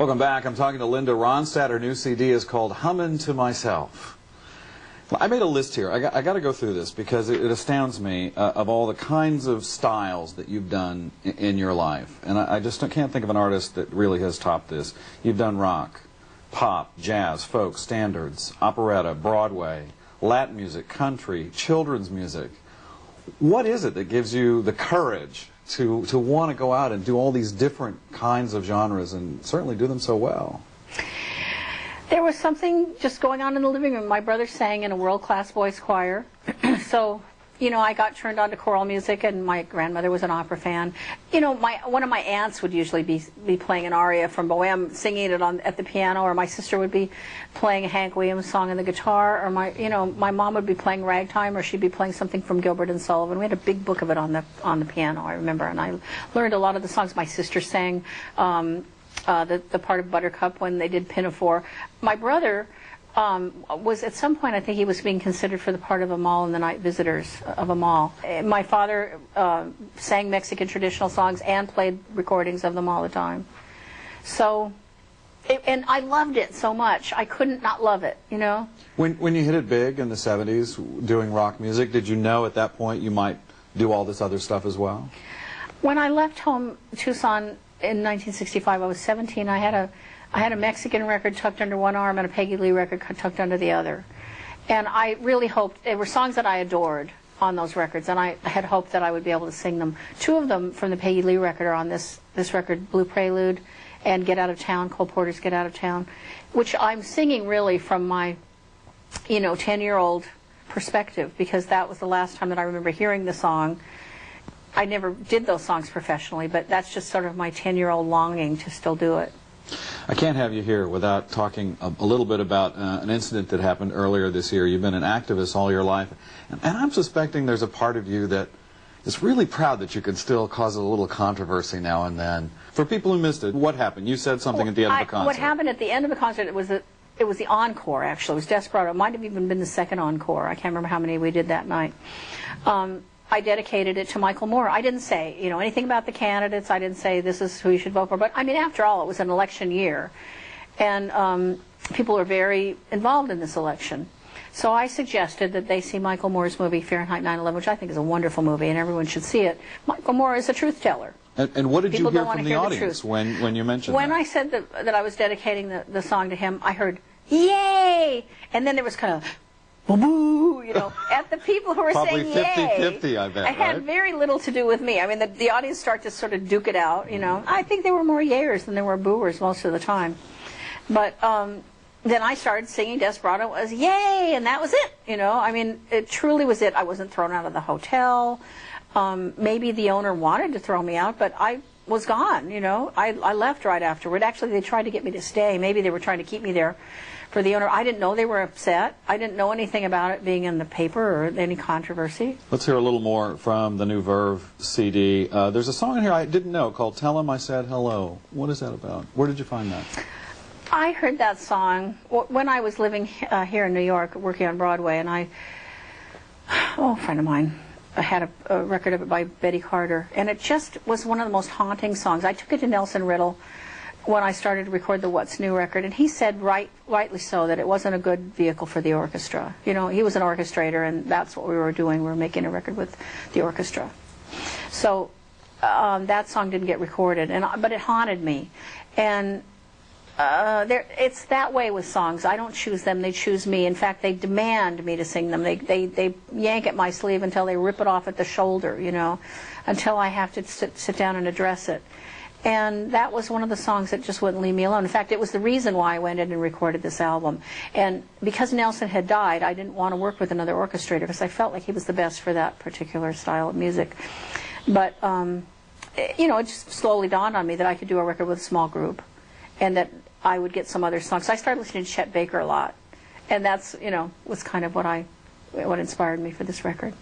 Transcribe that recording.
Welcome back. I'm talking to Linda Ronstadt. Her new CD is called Hummin' to Myself. I made a list here. I got to go through this because it astounds me of all the kinds of styles that you've done in your life. And I just can't think of an artist that really has topped this. You've done rock, pop, jazz, folk, standards, operetta, Broadway, Latin music, country, children's music. What is it that gives you the courage to want to go out and do all these different kinds of genres and certainly do them so well? There was something just going on in the living room. My brother sang in a world-class voice choir. So, you know, I got turned on to choral music, and my grandmother was an opera fan. You know, one of my aunts would usually be playing an aria from Bohème, singing it at the piano, or my sister would be playing a Hank Williams song on the guitar, or my mom would be playing ragtime, or she'd be playing something from Gilbert and Sullivan. We had a big book of it on the piano, I remember, and I learned a lot of the songs. My sister sang the part of Buttercup when they did Pinafore. My brother was at some point, I think he was being considered for the part of Amal in The Night Visitors of Amal. My father sang Mexican traditional songs and played recordings of them all the time. So, and I loved it so much. I couldn't not love it, you know. When you hit it big in the 70s doing rock music, did you know at that point you might do all this other stuff as well? When I left home, Tucson, in 1965, I was 17. I had a Mexican record tucked under one arm and a Peggy Lee record tucked under the other. And I really hoped, there were songs that I adored on those records, and I had hoped that I would be able to sing them. Two of them from the Peggy Lee record are on this record, Blue Prelude and Get Out of Town, Cole Porter's Get Out of Town, which I'm singing really from my, 10-year-old perspective, because that was the last time that I remember hearing the song. I never did those songs professionally, but that's just sort of my 10-year-old longing to still do it. I can't have you here without talking a little bit about an incident that happened earlier this year. You've been an activist all your life, and I'm suspecting there's a part of you that is really proud that you could still cause a little controversy now and then. For people who missed it, what happened? You said something at the end of the concert. What happened at the end of the concert, it was the encore, actually. It was Desperado. It might have even been the second encore. I can't remember how many we did that night. I dedicated it to Michael Moore. I didn't say, anything about the candidates. I didn't say this is who you should vote for. But, I mean, after all, it was an election year. And people were very involved in this election. So I suggested that they see Michael Moore's movie, Fahrenheit 9/11, which I think is a wonderful movie, and everyone should see it. Michael Moore is a truth teller. And what did you hear from the audience when you mentioned that? When I said that I was dedicating the song to him, I heard, yay! And then there was kind of... boo, at the people who were Probably saying yay. 50-50, I bet, It had very little to do with me. I mean, the audience started to sort of duke it out, I think there were more yayers than there were booers most of the time. But then I started singing Desperado as yay, and that was it, I mean, it truly was it. I wasn't thrown out of the hotel. Maybe the owner wanted to throw me out, but I was gone, I left right afterward. Actually, they tried to get me to stay. Maybe they were trying to keep me there for the owner. I didn't know they were upset. I didn't know anything about it being in the paper or any controversy. Let's hear a little more from the new Verve CD. There's a song in here I didn't know called Tell 'Em I Said Hello. What is that about? Where did you find that? I heard that song when I was living here in New York, working on Broadway, and a friend of mine had a record of it by Betty Carter, and it just was one of the most haunting songs. I took it to Nelson Riddle when I started to record the What's New record, and he said rightly so that it wasn't a good vehicle for the orchestra. He was an orchestrator, and that's what we were doing. We were making a record with the orchestra. So that song didn't get recorded, but it haunted me. And it's that way with songs. I don't choose them, they choose me. In fact, they demand me to sing them. They yank at my sleeve until they rip it off at the shoulder, until I have to sit down and address it. And that was one of the songs that just wouldn't leave me alone. In fact, it was the reason why I went in and recorded this album. And because Nelson had died, I didn't want to work with another orchestrator because I felt like he was the best for that particular style of music. But, it just slowly dawned on me that I could do a record with a small group and that I would get some other songs. So I started listening to Chet Baker a lot. And that's, was kind of what inspired me for this record.